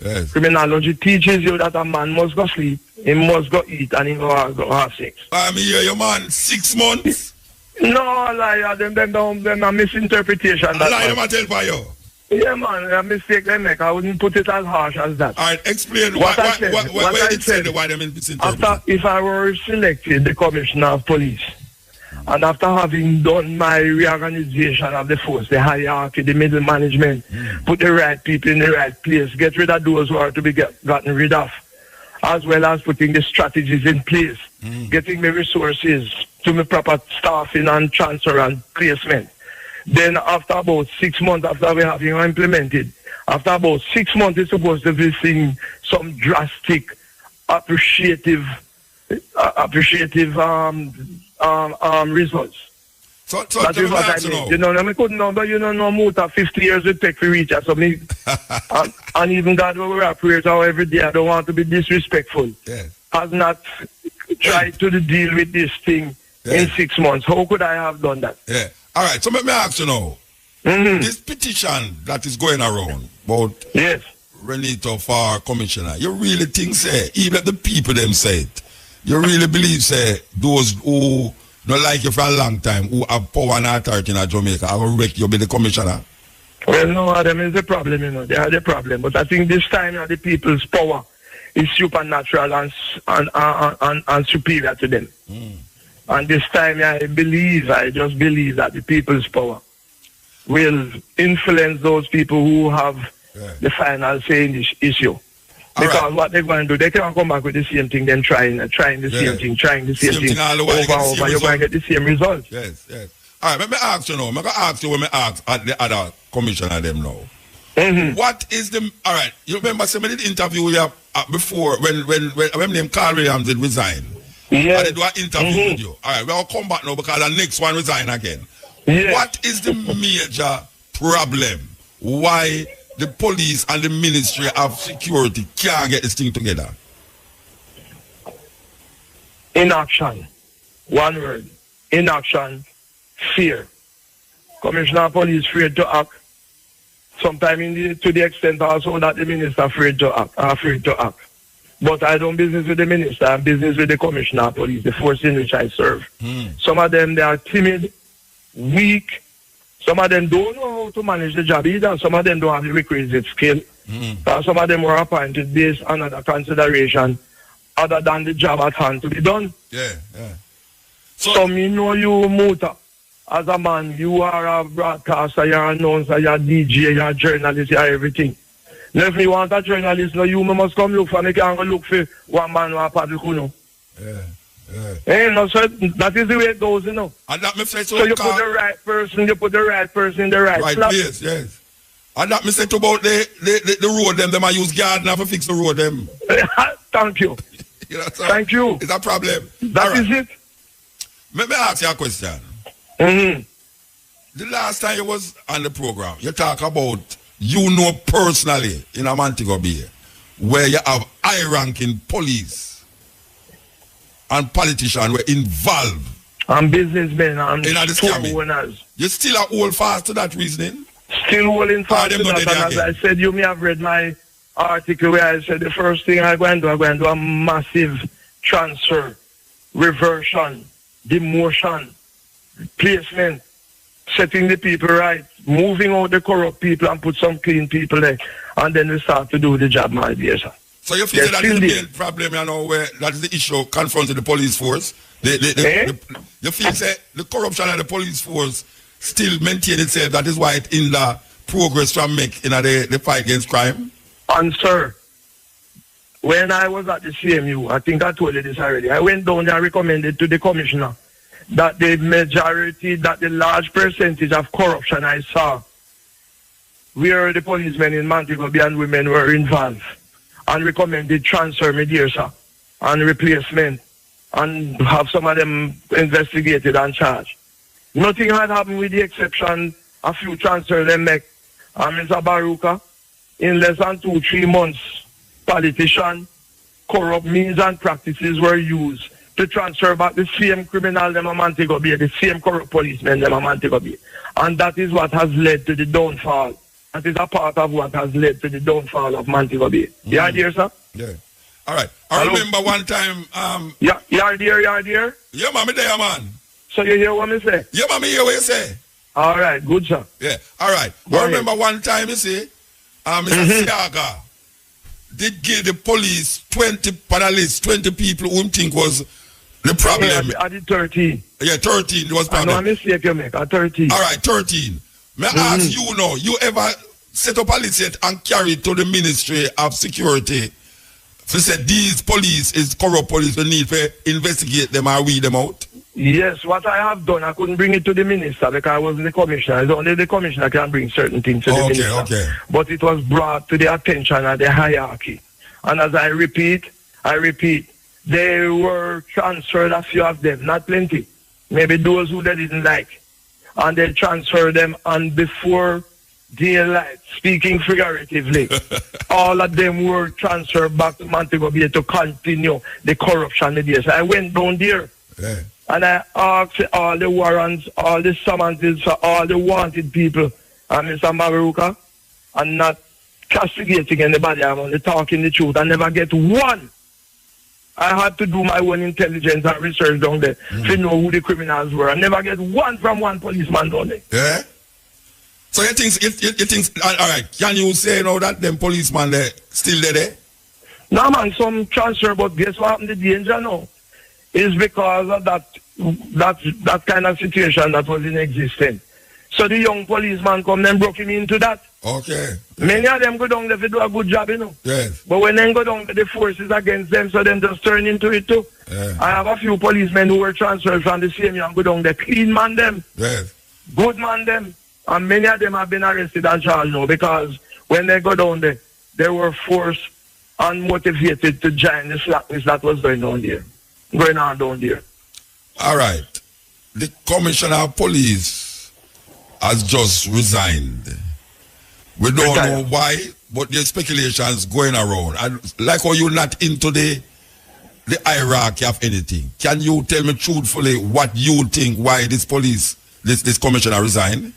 Yes. Criminology teaches you that a man must go sleep, he must go eat, and he must go have sex. I mean, yeah, your man, 6 months. No, lie, them a misinterpretation. Lie, them a tell for you. Yeah, man, a mistake they make. I wouldn't put it as harsh as that. All right, explain why they misinterpret. After, if I were selected the commissioner of police, and after having done my reorganization of the force, the hierarchy, the middle management, put the right people in the right place, get rid of those who are to be gotten rid of, as well as putting the strategies in place, getting the resources to the proper staffing and transfer and placement. Then after about 6 months after we have implemented, after about 6 months it's supposed to be seeing some drastic, appreciative results. So that is what I mean. You know, I couldn't know, but you know, no Muta 50 years it take to reach us. So me, and even God will we operate how every day. I don't want to be disrespectful. Yes. Has not tried to deal with this thing in 6 months. How could I have done that? Yeah. All right. So let me ask you now. This petition that is going around about Renito for commissioner, you really think, say, even the people them say it, you really believe, say, those who don't like you for a long time, who have power and authority in Jamaica, I will wreck you be the commissioner? Well, no, them is the problem, you know. They are the problem. But I think this time, you know, the people's power is supernatural and superior to them. And this time, I just believe that the people's power will influence those people who have the final say in this issue. Because what they're going to do, they can't come back with the same thing, then trying the same thing over and over. You're going to get the same result. Yes. All right, let me ask you now. I'm going to ask you when I ask at the other commissioner them now. What is the... All right, you remember somebody did interview you before when name Carl Williams did resign? Yeah. I did do an interview with you. All right, we'll come back now because the next one resign again. Yeah. What is the major problem? Why the police and the Ministry of Security can't get this thing together? Inaction. One word. Inaction. Fear. Commissioner of Police afraid to act. Sometimes to the extent also that the minister afraid to act. But I don't business with the minister, I'm business with the Commissioner of Police, the force in which I serve. Some of them, they are timid, weak. Some of them don't know how to manage the job either. Some of them don't have the requisite skill. Some of them were appointed based on other consideration other than the job at hand to be done. Yeah. So me know you, Muta. As a man, you are a broadcaster, you're an announcer, you're a DJ, you're a journalist, you're everything. Now if you want a journalist, you must come look for me, can't go look for one man or a public, you know. No, so that is the way it goes, you know. And that me say so you put the right person, in the right place. Yes. And that me say about the road them I use gardener to fix the road them. Thank you. You know, so thank you. It's a problem. That is it. Let me ask you a question. The last time you was on the program, you talk about personally in a Montego Bay, where you have high-ranking police and politicians were involved. And businessmen and owners. You still are hold fast to that reasoning? Still holding fast to that. And as I said, you may have read my article where I said the first thing I'm going to do a massive transfer, reversion, demotion, placement, setting the people right, moving out the corrupt people and put some clean people there, and then we start to do the job, my dear sir. So you feel that is the main problem, you know, where that is the issue confronting the police force? You feel say the corruption of the police force still maintain itself, that is why it in the progress from make in the fight against crime? And sir, when I was at the CMU, I think I told you this already, I went down there and recommended to the commissioner that the large percentage of corruption I saw where the policemen in Montego Bay and women were involved, and recommended transfer, my dear sir, and replacement, and have some of them investigated and charged. Nothing had happened with the exception a few transfers they make. And Mutabaruka, in less than 2-3 months, politician, corrupt means and practices were used to transfer back the same criminal them a Montego Bay, the same corrupt policemen them a Montego Bay. And that is what has led to the downfall that is a part of what has led to the downfall of Montego Bay. You are there, sir? Yeah. All right. I remember one time... you are there? Yeah, man, me there, man. So you hear what I say? Yeah, man, me hear what you say. All right, good, sir. Yeah, all right. I remember one time, you see, Mr. Siaga did give the police 20 panelists, 20 people who think was the problem. Yeah, I did 13. Yeah, 13 was problem. I know a mistake you make, 13. All right, 13. May I ask you now, you ever set up a list and carry it to the Ministry of Security to say these police is corrupt police, we need to investigate them and weed them out? Yes, what I have done, I couldn't bring it to the minister because I wasn't the commissioner. It's only the commissioner can bring certain things to the minister. Okay. But it was brought to the attention of the hierarchy. And as I repeat, they were transferred, a few of them, not plenty. Maybe those who they didn't like. And they transferred them, and before daylight, speaking figuratively, all of them were transferred back to Montego Bay to continue the corruption. So I went down there. Yeah. And I asked all the warrants, all the summonses for all the wanted people, and Mr. Mutabaruka, and not castigating anybody. I'm only talking the truth. I never get one. I had to do my own intelligence and research down there to know who the criminals were. I never get one from one policeman down there. Yeah? So you think, all right, can you say now that them policemen there still there? No, man, some transfer, but guess what happened? The danger now is because of that kind of situation that was in existence. So the young policeman come and broke him into that. Okay. Many of them go down there to do a good job, you know. Yes. But when they go down, the forces against them, so then just turn into it too. Yeah. I have a few policemen who were transferred from the same year and go down there, clean man them. Yes. Good man them. And many of them have been arrested and charged now because when they go down there, they were forced and motivated to join the slackness that was going on down there. All right. The Commissioner of Police has just resigned. We don't know why, but there's speculations going around. And like how you're not into the hierarchy of anything, can you tell me truthfully what you think why this commissioner resigned?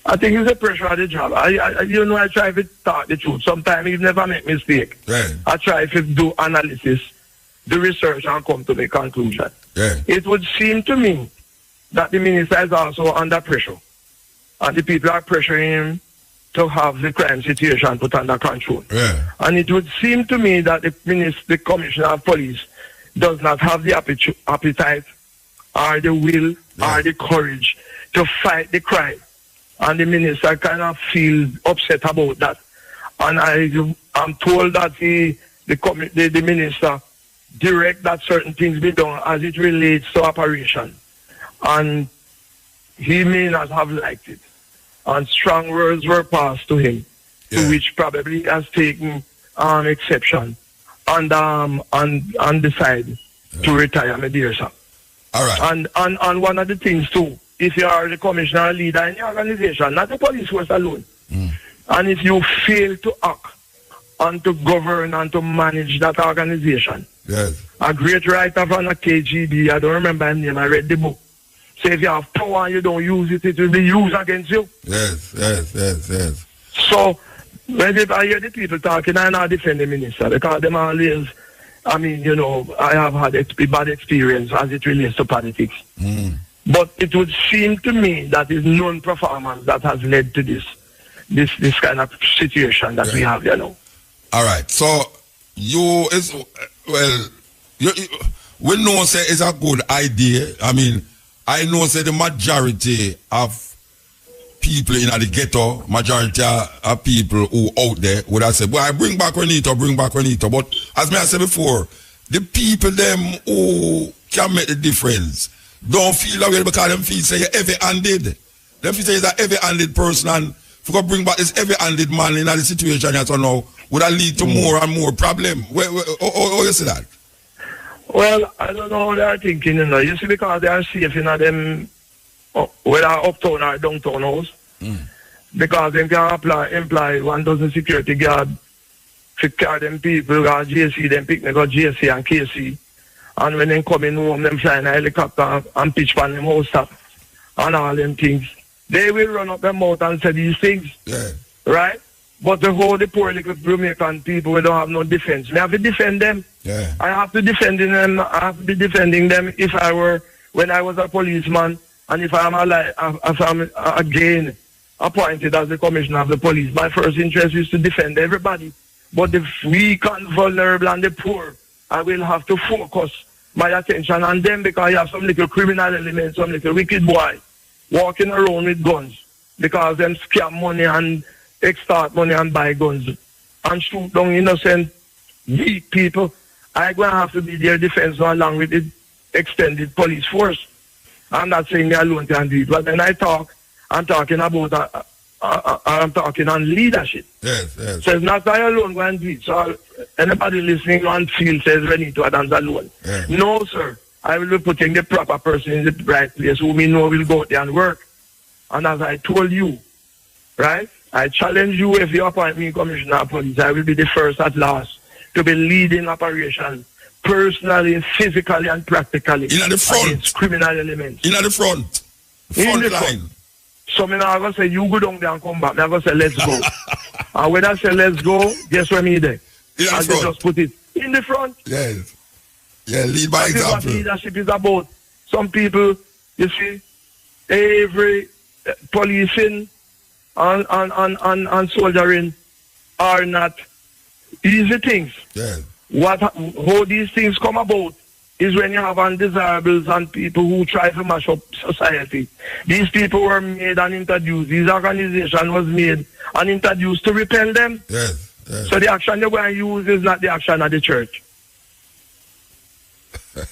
I think it's a pressure of the job. I try to talk the truth. Sometimes you never make mistake. Yeah. I try to do analysis, the research, and come to the conclusion. Yeah. It would seem to me that the minister is also under pressure. And the people are pressuring him to have the crime situation put under control. Yeah. And it would seem to me that the commissioner of police does not have the appetite or the will or the courage to fight the crime. And the minister kind of feels upset about that. And I'm told that the minister direct that certain things be done as it relates to operation. And he may not have liked it. And strong words were passed to him, to which probably has taken exception and decided to retire, my dear sir. All right. And one of the things too, if you are the commissioner leader in the organization, not the police force alone, and if you fail to act and to govern and to manage that organization, a great writer from the KGB, I don't remember his name, I read the book. So if you have power and you don't use it, it will be used against you. Yes. So when I hear the people talking, I not defend the minister because them always, I have had a bad experience as it relates to politics. But it would seem to me that it's non-performance that has led to this kind of situation that we have, All right. So we know say it's a good idea. I know say the majority of people in the ghetto, majority of people who out there would have said, boy, bring back Renito. But as I said before, the people them who can make the difference don't feel that way because them feel say you're heavy-handed. Them feel say you're a heavy-handed person, and if you go bring back this heavy-handed man in the situation you now, would that lead to more and more problem? How you see that? Well, I don't know how they are thinking, You see, because they are safe in them, whether uptown or downtown house. Because they can employ 1,000 security guard to carry them people, got JC, them pick me, got JC and KC. And when they come in home, them fly in a helicopter and pitch on them house top and all them things. They will run up their mouth and say these things. Yeah. right? But the whole the poor little Jamaican people we don't have no defense. We have to defend them. Yeah. I have to defend them. I have to be defending them if I were when I was a policeman and if I'm again appointed as the commissioner of the police. My first interest is to defend everybody. But the weak and vulnerable and the poor, I will have to focus my attention on them because you have some little criminal elements, some little wicked boy walking around with guns because them scam money and extort money and buy guns and shoot down innocent weak people. I'm going to have to be their defense along with the extended police force. I'm not saying they alone can do it, but when I talk, I'm talking about I'm talking on leadership. Yes, yes. So it's not I alone going to do it. So anybody listening on field says Renito Adams alone. Yes. No, sir. I will be putting the proper person in the right place who we know will go out there and work. And as I told you, right, I challenge you if you appoint me commissioner of police, I will be the first at last to be leading operation personally, physically, and practically. In the front. Against criminal elements. In the front. Front line. So I'm going to say, you go down there and come back. I'm going to say, let's go. And when I say, let's go, guess what me there? I just put it in the front. Yes. Yeah, lead by example. That's what leadership is about. Some people, you see, every policing and soldiering are not easy things. Yes. How these things come about is when you have undesirables and people who try to mash up society. These people were made and introduced. These organization was made and introduced to repel them. Yes, yes. So the action you're going to use is not the action of the church.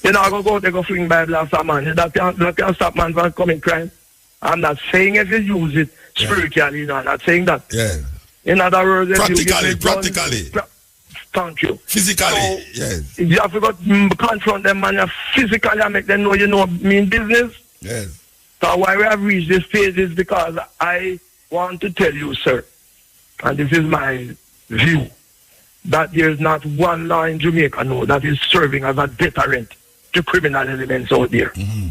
You're not going to go take a fling Bible after man. That can stop man from committing crime. I'm not saying if you use it spiritually, I'm not saying that. Yeah. In other words, if practically. Thank you. Physically, so, yes. You have to confront them and physically and make them know you know mean business. Yes. So why we have reached this stage is because I want to tell you, sir, and this is my view, that there's not one law in Jamaica now that is serving as a deterrent to criminal elements out there. Mm-hmm.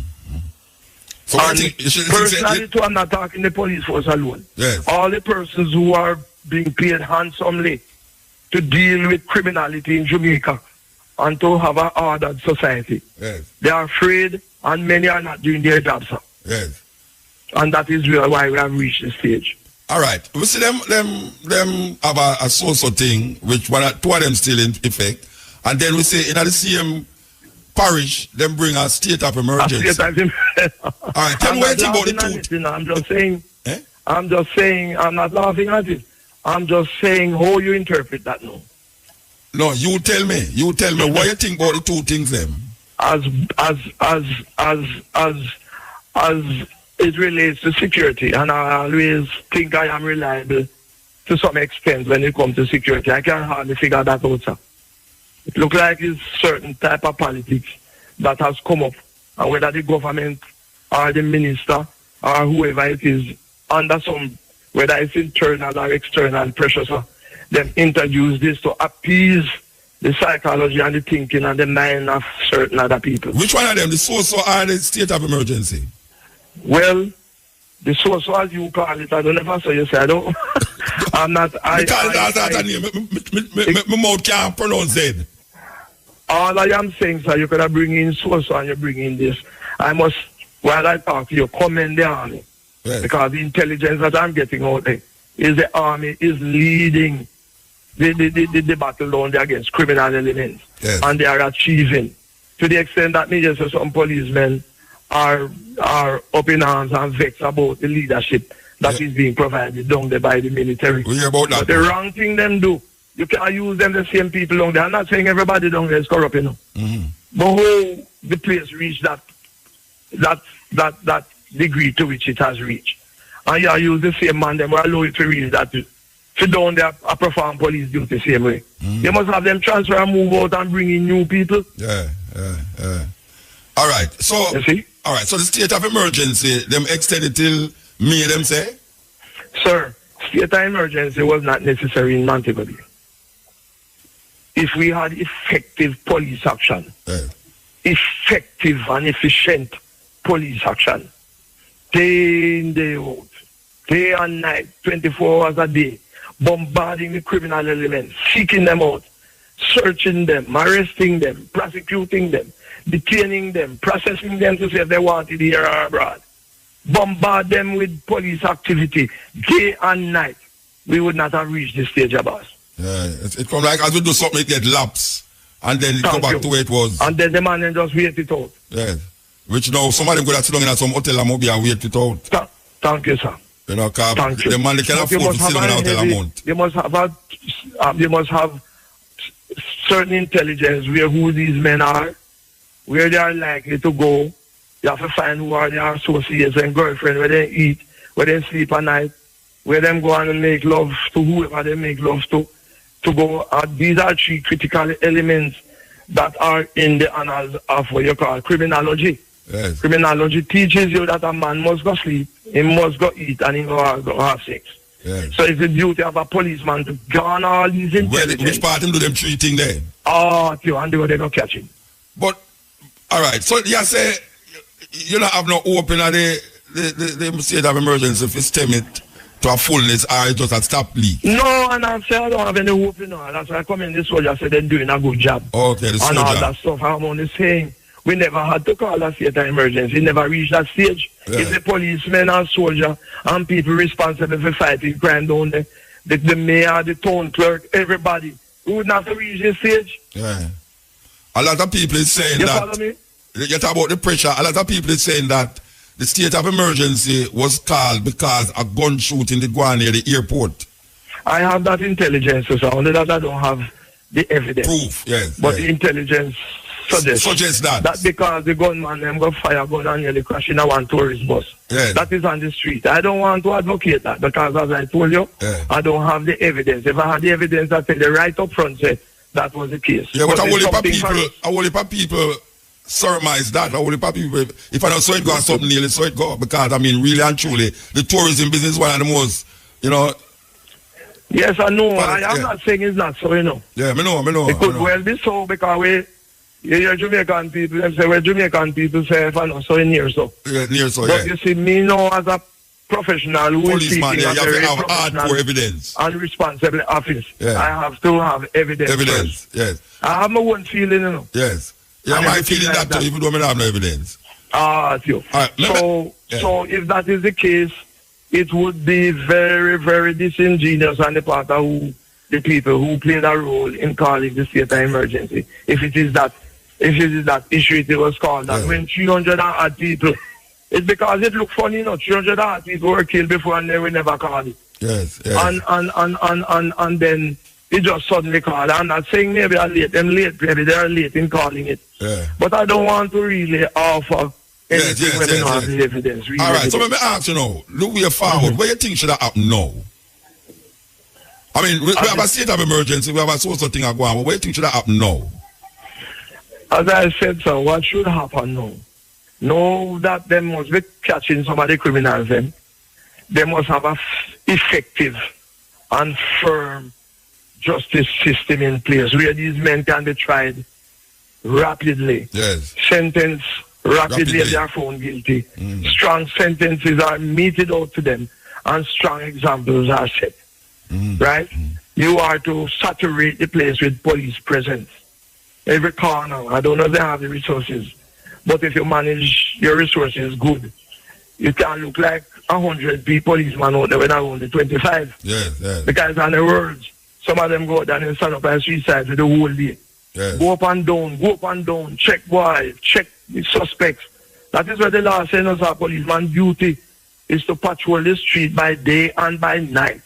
So and personally, too, I'm not talking the police force alone. Yes. All the persons who are being paid handsomely to deal with criminality in Jamaica and to have an ordered society. Yes. They are afraid and many are not doing their jobs. Yes. And that is why we have reached this stage. All right. We see them have a social thing, which two of them still in effect. And then we say in the same parish, them bring a state of emergency. All right. Tell me what you think about the two. I'm just saying, I'm not laughing at it. I'm just saying how you interpret that now. No, you tell me what you think about the two things then. As it relates to security, and I always think I am reliable to some extent when it comes to security. I can hardly figure that out, sir. It looks like it's certain type of politics that has come up, and whether the government or the minister or whoever it is under some, whether it's internal or external pressure, so them introduce this to appease the psychology and the thinking and the mind of certain other people. Which one of them, the social or the state of emergency? Well, the social, as you call it, I don't ever say you say I don't. I'm not. My mouth can't pronounce it. All I am saying, sir, you could have bring in social and you bring in this. I must, while I talk to you, commend the army. Yes. Because the intelligence that I'm getting out there is the army is leading the battle down there against criminal elements. Yes. And they are achieving. To the extent that me just some policemen are up in arms and vexed about the leadership that is being provided down there by the military. We hear about that. But the wrong thing them do, you can't use them the same people down there. I'm not saying everybody down there is corrupt, you know. Mm-hmm. But how the place reached that degree to which it has reached. And you use the same man, them will allow it to reach that to down there and perform police duty the same way. Mm-hmm. They must have them transfer and move out and bring in new people. Yeah. All right. So, you see? All right. So the state of emergency, them extended till May, them say? Sir, state of emergency was not necessary in Montego Bay. If we had effective police action, effective and efficient police action, day in, day out, day and night, 24 hours a day, bombarding the criminal elements, seeking them out, searching them, arresting them, prosecuting them, detaining them, processing them to see if they wanted here or abroad. Bombard them with police activity day and night. We would not have reached this stage, boss. Yeah, it comes like as we do something, it get lapse, and then it come back to where it was. And then the man then just wait it out. Yes. Which now, somebody go sit down in some hotel and maybe wait it out. Thank you, sir. You know, because the man, they can afford to sit down in a hotel a month. They must have certain intelligence where who these men are, where they are likely to go. You have to find who are their associates and girlfriends, where they eat, where they sleep at night, where them go and make love to whoever they make love to go. These are three critical elements that are in the annals of what you call criminology. Yes. Criminology teaches you that a man must go sleep, he must go eat, and he must go have sex. Yes. So it's the duty of a policeman to gun all these intelligence. Which part him do them three things there? Oh, and they don't catch him. But, all right, so you say you don't have no open at the state of emergency if you stem it to a fullness or just a stop leak? No, and I say I don't have any hope, That's why I come in this soldier said they're doing a good job. Okay, the soldier. And all that stuff. I'm only saying we never had to call a state of emergency. We never reached that stage. Yeah. It's the policemen and soldier and people responsible for fighting crime down there. The mayor, the town clerk, everybody. We would not have reached this stage. Yeah. A lot of people is saying you that. Follow me? You talk about the pressure. A lot of people is saying that the state of emergency was called because a gun shooting did go on near the airport. I have that intelligence, so only that I don't have the evidence. Proof, yes. But yes. the intelligence suggests that. That because the gunman them got fire gun and nearly crashing a one tourist bus. Yes. That is on the street. I don't want to advocate that because as I told you, I don't have the evidence. If I had the evidence, I'd tell you right up front say that was the case. Yeah, but I will people surmise that. I will people, if I don't saw it go something nearly saw it go, because I mean really and truly the tourism business is one of the most, Yes, I know. I'm not saying it's not so, Yeah, I know. It could well be so because you're Jamaican people, them say, Jamaican people say, if I know so, near so. Yeah, near so, but you see, me know as a professional who is speaking you have to have hardcore evidence. And responsible office. Yeah. I have to have evidence. Evidence, yes. I have my own feeling, Yes. Yeah, my feeling that too, even though I don't have no evidence. So if that is the case, it would be very, very disingenuous on the part of the people who played a role in calling the state of emergency. If it is that issue it was called that when 300 odd people, it's because it looked funny, 300 odd people were killed before and they were never called it. Yes. And then it just suddenly called. I'm not saying maybe they're late in calling it. Yeah. But I don't want to really offer anything when they don't have the evidence. All right, so let me ask you now, look way forward, what do you think should have happened now? I mean, we have a state of emergency, we have a social thing going on, but what do you think should have happened now? As I said, sir, what should happen now? Know that they must be catching some of the criminals then. They must have an effective and firm justice system in place where these men can be tried rapidly. Yes. Sentenced rapidly if they are found guilty. Strong sentences are meted out to them and strong examples are set. Right? You are to saturate the place with police presence. Every corner. I don't know if they have the resources, but if you manage your resources good, you can look like 100 policemen out there when I only 25. Yes. Because on the roads, some of them go down and stand up on the street side for the whole day. Yes. Go up and down, check the suspects. That is where the law says our policeman duty is to patrol the street by day and by night,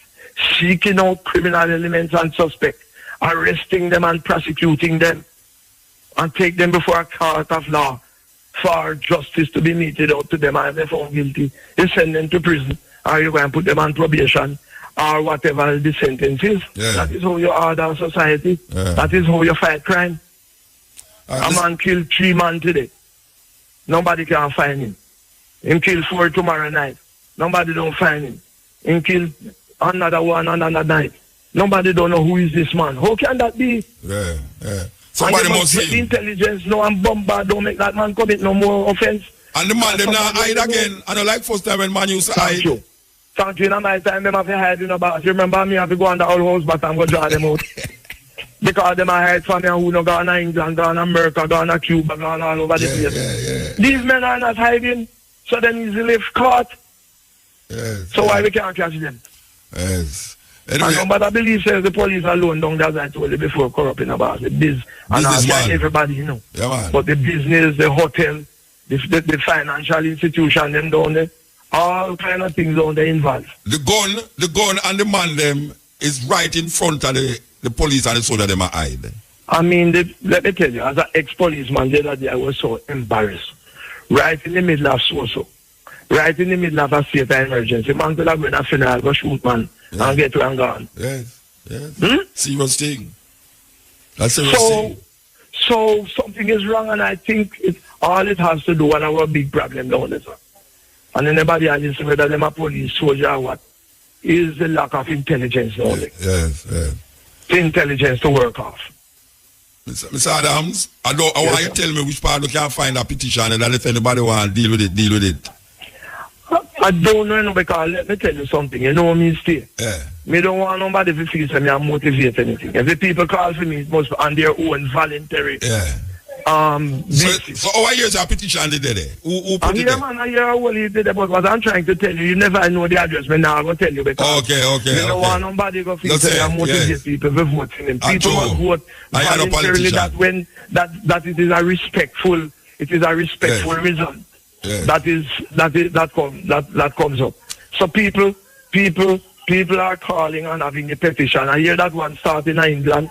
seeking out criminal elements and suspects, arresting them and prosecuting them, and take them before a court of law for justice to be meted out to them. And if they're found guilty, you send them to prison, or you go and put them on probation, or whatever the sentence is. Yeah. That is how you order society. Yeah. That is how you fight crime. A man killed 3 men today. Nobody can find him. Him kill 4 tomorrow night. Nobody don't find him. Him kill another one another night. Nobody don't know who is this man. How can that be? Yeah. Somebody must see the intelligence no and bombard don't make that man commit no more offense. And the man them now hide again. I don't like first time when man used to hide. Thank you, in my time, them have to hide in a box. You remember me have to go on the old house, but I'm going to draw them out. Because them are hide from me who no gone to England, gone to America, gone to Cuba, gone all over the place. These men are not hiding, so them easily caught. So why we can't catch them? Yes. Anyway, and nobody believes the police alone down there, as I told you before, corrupting about the business. And everybody, you know. Yeah, man. But the business, the hotel, the financial institution, them down there, all kind of things down there involved. The gun and the man them is right in front of the police and the soldier them are hide. I mean, let me tell you, as an ex-policeman the other day, I was so embarrassed. Right in the middle of so-so. Right in the middle of a state of emergency. Man could have been a funeral, go shoot man, and get to and gone. Yes. Serious thing. That's serious thing. So something is wrong, and I think all it has to do, and our big problem down there, sir. And anybody else, whether them a police, soldier, or what, is the lack of intelligence down there. Yes. Intelligence to work off. Mr. Adams, I want you to tell me which part you can find a petition and that if anybody want to deal with it. I don't know, because let me tell you something. You know me stay. Yeah. Me don't want nobody to feel that me and motivate anything. If the people call for me, it must be on their own voluntary. Yeah. So how years a petition did there? Who put it there? Man, I hear how he did it, but what I'm trying to tell you, you never know the address. Me now I'm going to tell you because okay. You don't want nobody to feel that me motivate people to vote for him. People must vote voluntarily that it is a respectful result. Yeah. That comes up. So people are calling and having a petition. I hear that one starting in England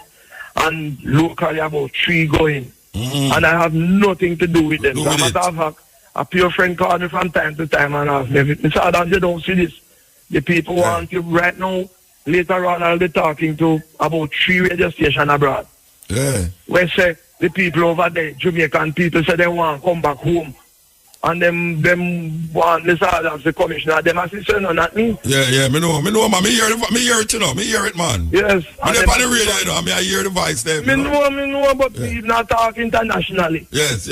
and locally about 3 going. And I have nothing to do with them. So matter of fact, a pure friend called me from time to time and asked me, Mr. Adams, you don't see this. The people want you right now. Later on, I'll be talking to about 3 radio stations abroad. Yeah. Where say the people over there, Jamaican people, say they want to come back home. And them want Mr. Adams, the commissioner, them assistant, no, not me. Yeah, me know, man. Me hear it, you know. Me hear it, man. Yes. Me on the radio, you know. I hear the voice there. Me know, but people not talk internationally. Yes.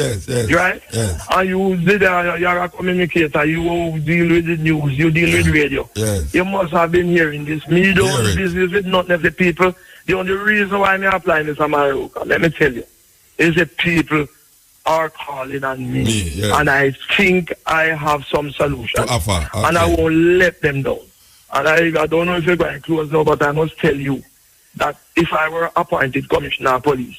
Right? Yes. And you're a communicator, you deal with the news, you deal with radio. Yes. You must have been hearing this. Me don't business with none of the people. The only reason why I'm applying this Mutabaruka, let me tell you, is the people are calling on me. And I think I have some solution. Okay. And I won't let them down. And I don't know if you're going to close now, but I must tell you that if I were appointed commissioner of police,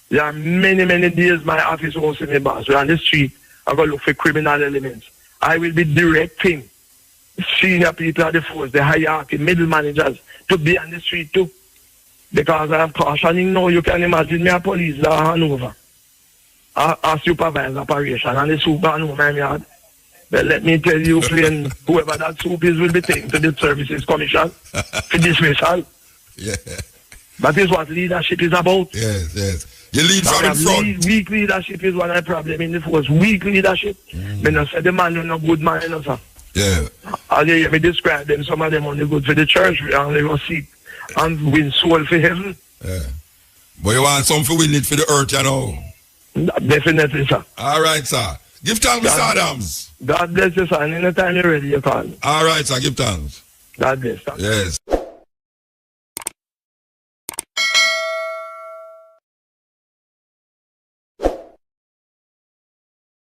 there are many days my office won't see me boss. We're on the street, I'm going to look for criminal elements. I will be directing senior people at the force, the hierarchy, middle managers, to be on the street too. Because I am cautioning now, you can imagine me a police law Hanover. A supervisor operation and the soup and home my yard. Well, let me tell you, plain, whoever that soup is will be taken to the Services Commission for dismissal. Yeah. That is what leadership is about. Yes. You lead from in front. Weak leadership is one of the problem in the force. Weak leadership. When I say the man is not good man, you know, sir. Yeah. I'll hear me describe them. Some of them only good for the church and they go seek and win soul for heaven. Yeah. But you want something for win it for the earth, you know. Definitely, sir. All right, sir. Give thanks, Mr. Adams. God bless you, sir. And anytime you're ready, you call me. All right, sir. Give thanks. God bless, sir. Yes.